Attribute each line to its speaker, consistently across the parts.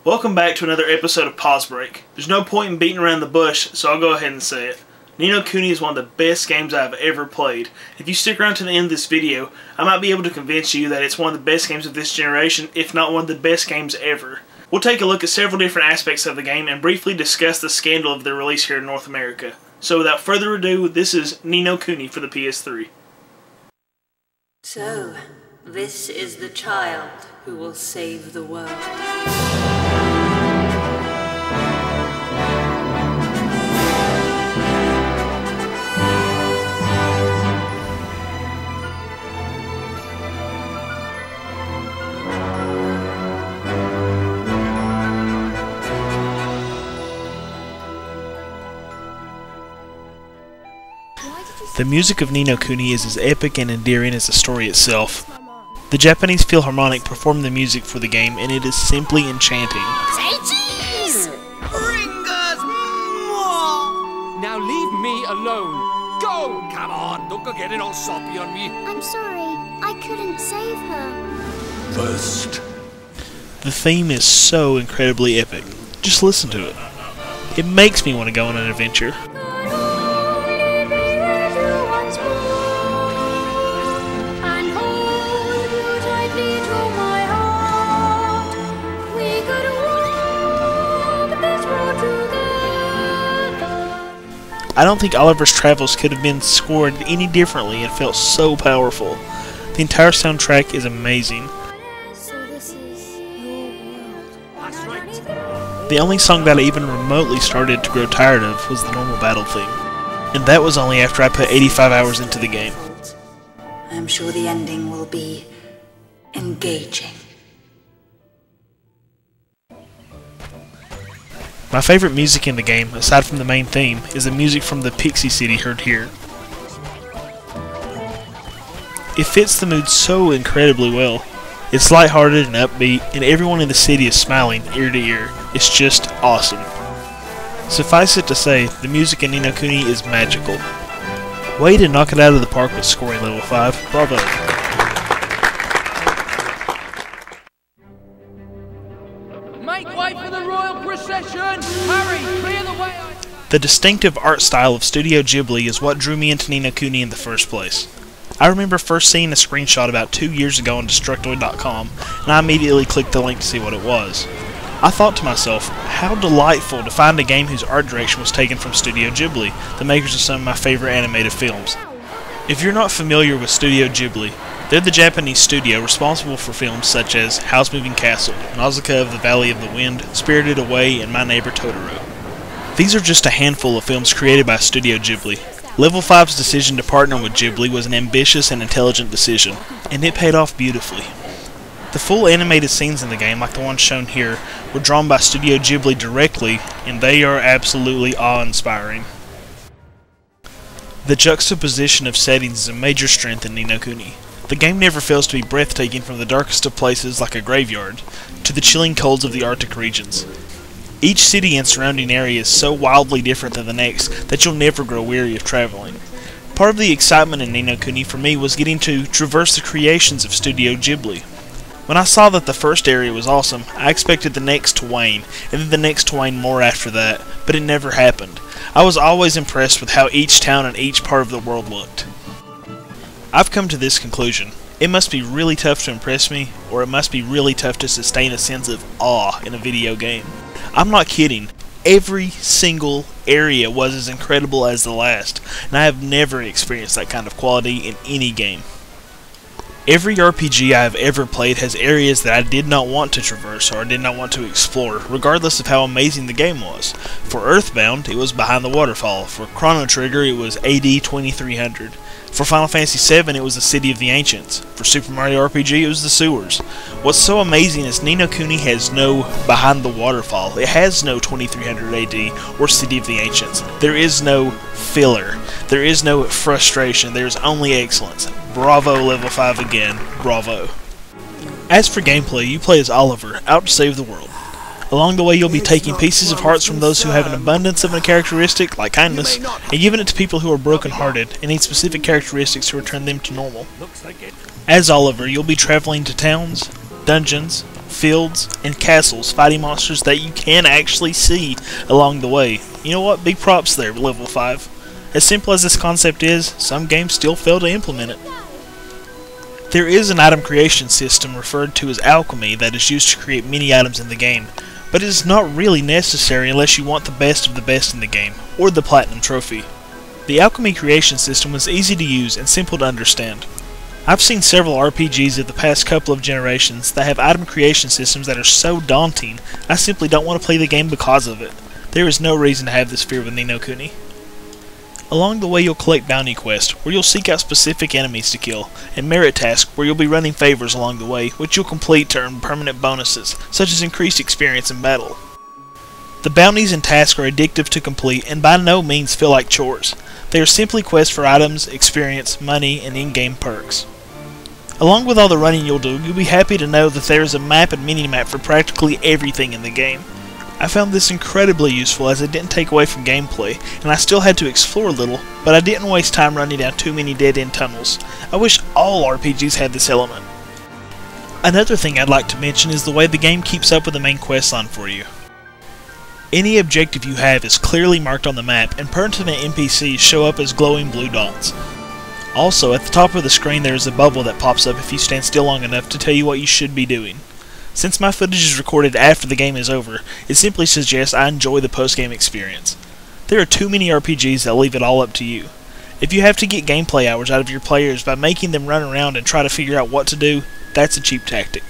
Speaker 1: Welcome back to another episode of Pause Break. There's no point in beating around the bush, so I'll go ahead and say it. Ni No Kuni is one of the best games I've ever played. If you stick around to the end of this video, I might be able to convince you that it's one of the best games of this generation, if not one of the best games ever. We'll take a look at several different aspects of the game and briefly discuss the scandal of their release here in North America. So without further ado, this is Ni No Kuni for the PS3.
Speaker 2: So, this is the child who will save the world.
Speaker 1: The music of Ni No Kuni is as epic and endearing as the story itself. The Japanese Philharmonic performed the music for the game, and it is simply enchanting.
Speaker 3: Say cheese! Bring us more!
Speaker 4: Now leave me alone. Go! Come on, don't go getting all soppy on me.
Speaker 5: I'm sorry, I couldn't save her.
Speaker 4: First.
Speaker 1: The theme is so incredibly epic. Just listen to it. It makes me want to go on an adventure. I don't think Oliver's travels could have been scored any differently and felt so powerful. The entire soundtrack is amazing.
Speaker 5: So this is your world.
Speaker 4: That's right.
Speaker 1: The only song that I even remotely started to grow tired of was the normal battle theme. And that was only after I put 85 hours into the game.
Speaker 2: I'm sure the ending will be engaging.
Speaker 1: My favorite music in the game, aside from the main theme, is the music from the Pixie City heard here. It fits the mood so incredibly well. It's lighthearted and upbeat, and everyone in the city is smiling ear to ear. It's just awesome. Suffice it to say, the music in Ni No Kuni is magical. Way to knock it out of the park with scoring level 5. Bravo.
Speaker 4: Make way for the royal procession! Hurry, clear the way!
Speaker 1: The distinctive art style of Studio Ghibli is what drew me into Ni No Kuni in the first place. I remember first seeing a screenshot about 2 years ago on Destructoid.com, and I immediately clicked the link to see what it was. I thought to myself, how delightful to find a game whose art direction was taken from Studio Ghibli, the makers of some of my favorite animated films. If you're not familiar with Studio Ghibli, they're the Japanese studio responsible for films such as Howl's Moving Castle, Nausicaa of the Valley of the Wind, Spirited Away, and My Neighbor Totoro. These are just a handful of films created by Studio Ghibli. Level 5's decision to partner with Ghibli was an ambitious and intelligent decision, and it paid off beautifully. The full animated scenes in the game, like the ones shown here, were drawn by Studio Ghibli directly, and they are absolutely awe-inspiring. The juxtaposition of settings is a major strength in Ni No Kuni. The game never fails to be breathtaking, from the darkest of places like a graveyard to the chilling colds of the Arctic regions. Each city and surrounding area is so wildly different than the next that you'll never grow weary of traveling. Part of the excitement in Ni No Kuni for me was getting to traverse the creations of Studio Ghibli. When I saw that the first area was awesome, I expected the next to wane, and then the next to wane more after that, but it never happened. I was always impressed with how each town and each part of the world looked. I've come to this conclusion. It must be really tough to impress me, or it must be really tough to sustain a sense of awe in a video game. I'm not kidding. Every single area was as incredible as the last, and I have never experienced that kind of quality in any game. Every RPG I have ever played has areas that I did not want to traverse or I did not want to explore, regardless of how amazing the game was. For Earthbound, it was behind the waterfall. For Chrono Trigger, it was AD 2300. For Final Fantasy VII, it was the City of the Ancients. For Super Mario RPG, it was the sewers. What's so amazing is Ni No Kuni has no behind the waterfall. It has no 2300 AD or City of the Ancients. There is no filler. There is no frustration. There is only excellence. Bravo, level 5 again. Bravo. As for gameplay, you play as Oliver, out to save the world. Along the way, you'll be taking pieces of hearts from those who have an abundance of a characteristic, like kindness, and giving it to people who are broken-hearted and need specific characteristics to return them to normal. As Oliver, you'll be traveling to towns, dungeons, fields, and castles fighting monsters that you can actually see along the way. You know what? Big props there, Level 5. As simple as this concept is, some games still fail to implement it. There is an item creation system referred to as alchemy that is used to create many items in the game, but it is not really necessary unless you want the best of the best in the game, or the Platinum Trophy. The alchemy creation system was easy to use and simple to understand. I've seen several RPGs of the past couple of generations that have item creation systems that are so daunting, I simply don't want to play the game because of it. There is no reason to have this fear with Ni No Kuni. Along the way you'll collect bounty quests, where you'll seek out specific enemies to kill, and merit tasks, where you'll be running favors along the way, which you'll complete to earn permanent bonuses, such as increased experience in battle. The bounties and tasks are addictive to complete, and by no means feel like chores. They are simply quests for items, experience, money, and in-game perks. Along with all the running you'll do, you'll be happy to know that there is a map and mini-map for practically everything in the game. I found this incredibly useful as it didn't take away from gameplay, and I still had to explore a little, but I didn't waste time running down too many dead-end tunnels. I wish all RPGs had this element. Another thing I'd like to mention is the way the game keeps up with the main questline for you. Any objective you have is clearly marked on the map, and pertinent NPCs show up as glowing blue dots. Also, at the top of the screen there is a bubble that pops up if you stand still long enough to tell you what you should be doing. Since my footage is recorded after the game is over, it simply suggests I enjoy the post-game experience. There are too many RPGs that leave it all up to you. If you have to get gameplay hours out of your players by making them run around and try to figure out what to do, that's a cheap tactic.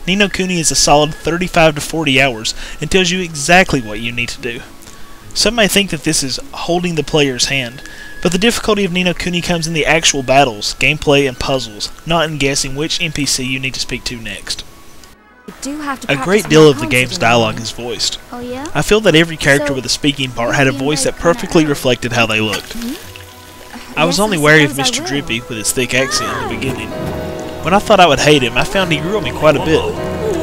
Speaker 1: Ni No Kuni is a solid 35 to 40 hours and tells you exactly what you need to do. Some may think that this is holding the player's hand, but the difficulty of Ni No Kuni comes in the actual battles, gameplay, and puzzles, not in guessing which NPC you need to speak to next. A great deal of the game's dialogue is voiced.
Speaker 5: Oh yeah?
Speaker 1: I feel that every character with a speaking part had a voice that perfectly reflected how they looked. I was only wary of Mr. Drippy with his thick accent in the beginning. When I thought I would hate him, I found he grew on me quite a bit.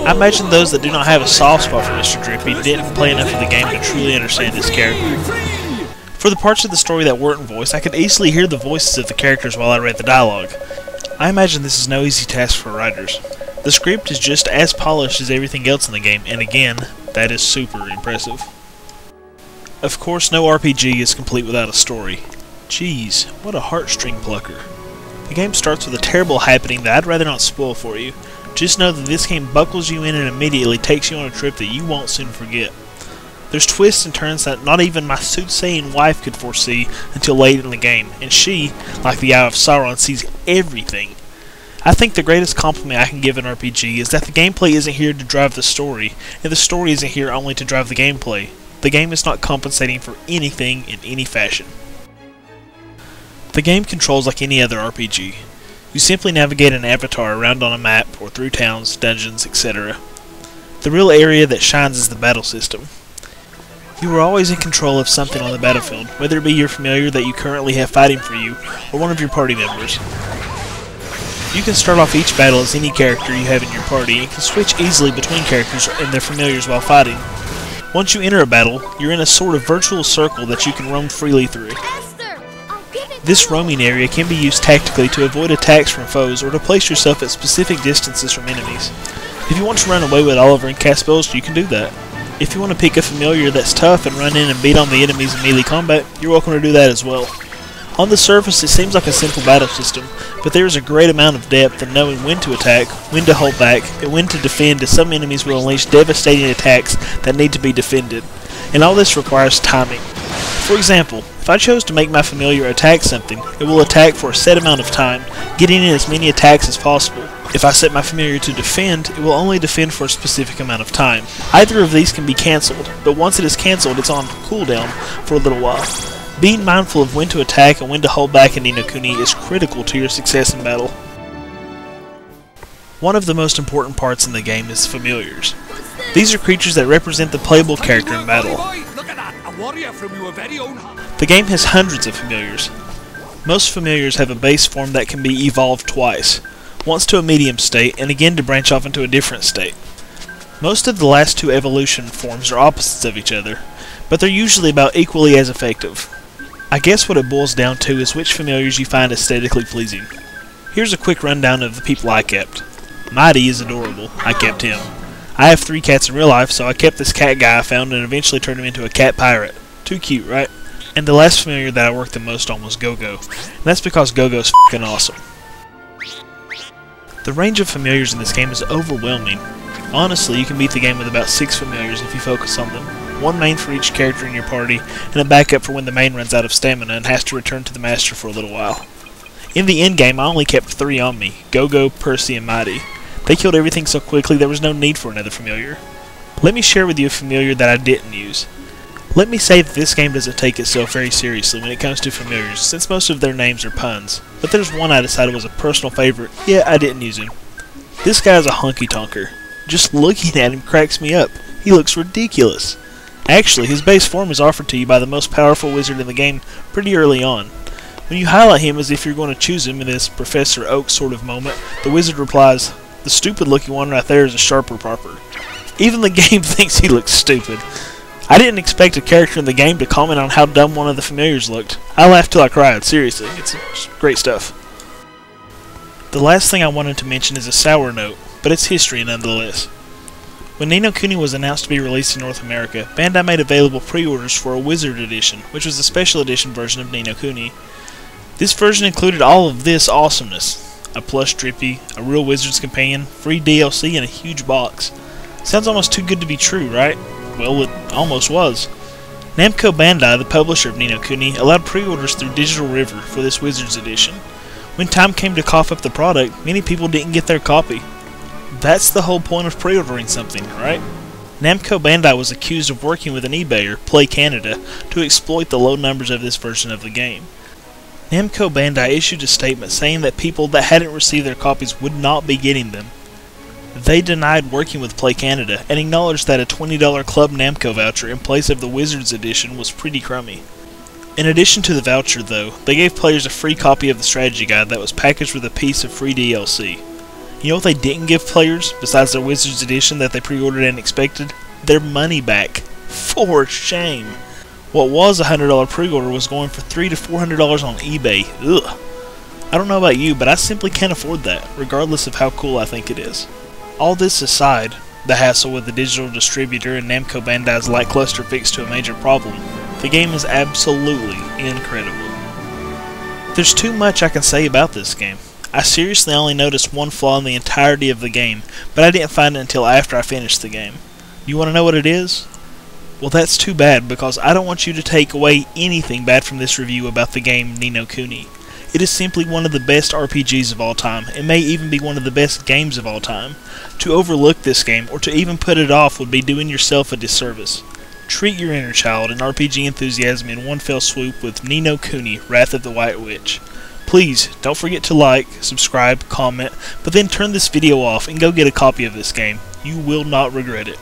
Speaker 1: I imagine those that do not have a soft spot for Mr. Drippy didn't play enough of the game to truly understand his character. For the parts of the story that weren't voiced, I could easily hear the voices of the characters while I read the dialogue. I imagine this is no easy task for writers. The script is just as polished as everything else in the game, and again, that is super impressive. Of course, no RPG is complete without a story. Jeez, what a heartstring plucker. The game starts with a terrible happening that I'd rather not spoil for you. Just know that this game buckles you in and immediately takes you on a trip that you won't soon forget. There's twists and turns that not even my soothsaying wife could foresee until late in the game, and she, like the Eye of Sauron, sees everything. I think the greatest compliment I can give an RPG is that the gameplay isn't here to drive the story, and the story isn't here only to drive the gameplay. The game is not compensating for anything in any fashion. The game controls like any other RPG. You simply navigate an avatar around on a map, or through towns, dungeons, etc. The real area that shines is the battle system. You are always in control of something on the battlefield, whether it be your familiar that you currently have fighting for you, or one of your party members. You can start off each battle as any character you have in your party, and can switch easily between characters and their familiars while fighting. Once you enter a battle, you're in a sort of virtual circle that you can roam freely through. This roaming area can be used tactically to avoid attacks from foes or to place yourself at specific distances from enemies. If you want to run away with Oliver and cast spells, you can do that. If you want to pick a familiar that's tough and run in and beat on the enemies in melee combat, you're welcome to do that as well. On the surface, it seems like a simple battle system, but there is a great amount of depth in knowing when to attack, when to hold back, and when to defend, as some enemies will unleash devastating attacks that need to be defended. And all this requires timing. For example, if I chose to make my familiar attack something, it will attack for a set amount of time, getting in as many attacks as possible. If I set my familiar to defend, it will only defend for a specific amount of time. Either of these can be cancelled, but once it is cancelled, it's on cooldown for a little while. Being mindful of when to attack and when to hold back in Ni No Kuni is critical to your success in battle. One of the most important parts in the game is familiars. These are creatures that represent the playable character in battle. The game has hundreds of familiars. Most familiars have a base form that can be evolved twice, once to a medium state and again to branch off into a different state. Most of the last two evolution forms are opposites of each other, but they're usually about equally as effective. I guess what it boils down to is which familiars you find aesthetically pleasing. Here's a quick rundown of the people I kept. Mighty is adorable. I kept him. I have 3 cats in real life, so I kept this cat guy I found and eventually turned him into a cat pirate. Too cute, right? And the last familiar that I worked the most on was Go-Go. And that's because Go-Go's f***ing awesome. The range of familiars in this game is overwhelming. Honestly, you can beat the game with about 6 familiars if you focus on them. 1 main for each character in your party, and a backup for when the main runs out of stamina and has to return to the master for a little while. In the endgame, I only kept 3 on me, Go-Go, Percy, and Mighty. They killed everything so quickly there was no need for another familiar. Let me share with you a familiar that I didn't use. Let me say that this game doesn't take itself very seriously when it comes to familiars, since most of their names are puns. But there's one I decided was a personal favorite. Yeah, I didn't use him. This guy's a honky-tonker. Just looking at him cracks me up. He looks ridiculous. Actually, his base form is offered to you by the most powerful wizard in the game pretty early on. When you highlight him as if you're going to choose him in this Professor Oak sort of moment, the wizard replies, "The stupid-looking one right there is a sharper popper." Even the game thinks he looks stupid. I didn't expect a character in the game to comment on how dumb one of the familiars looked. I laughed till I cried, seriously. It's great stuff. The last thing I wanted to mention is a sour note, but it's history nonetheless. When Ni No Kuni was announced to be released in North America, Bandai made available pre-orders for a Wizard Edition, which was a special edition version of Ni No Kuni. This version included all of this awesomeness. A plush Drippy, a real Wizard's Companion, free DLC, and a huge box. Sounds almost too good to be true, right? Well, it almost was. Namco Bandai, the publisher of Ni No Kuni, allowed pre-orders through Digital River for this Wizards Edition. When time came to cough up the product, many people didn't get their copy. That's the whole point of pre-ordering something, right? Namco Bandai was accused of working with an eBayer, Play Canada, to exploit the low numbers of this version of the game. Namco Bandai issued a statement saying that people that hadn't received their copies would not be getting them. They denied working with Play Canada and acknowledged that a $20 Club Namco voucher in place of the Wizards Edition was pretty crummy. In addition to the voucher, though, they gave players a free copy of the strategy guide that was packaged with a piece of free DLC. You know what they didn't give players, besides their Wizards Edition that they pre-ordered and expected? Their money back. For shame. What was a $100 pre-order was going for $300 to $400 on eBay. Ugh. I don't know about you, but I simply can't afford that, regardless of how cool I think it is. All this aside, the hassle with the digital distributor and Namco Bandai's lackluster fix to a major problem, the game is absolutely incredible. There's too much I can say about this game. I seriously only noticed one flaw in the entirety of the game, but I didn't find it until after I finished the game. You want to know what it is? Well, that's too bad, because I don't want you to take away anything bad from this review about the game Ni No Kuni. It is simply one of the best RPGs of all time. It may even be one of the best games of all time. To overlook this game, or to even put it off, would be doing yourself a disservice. Treat your inner child and RPG enthusiasm in one fell swoop with Ni No Kuni, Wrath of the White Witch. Please, don't forget to like, subscribe, comment, but then turn this video off and go get a copy of this game. You will not regret it.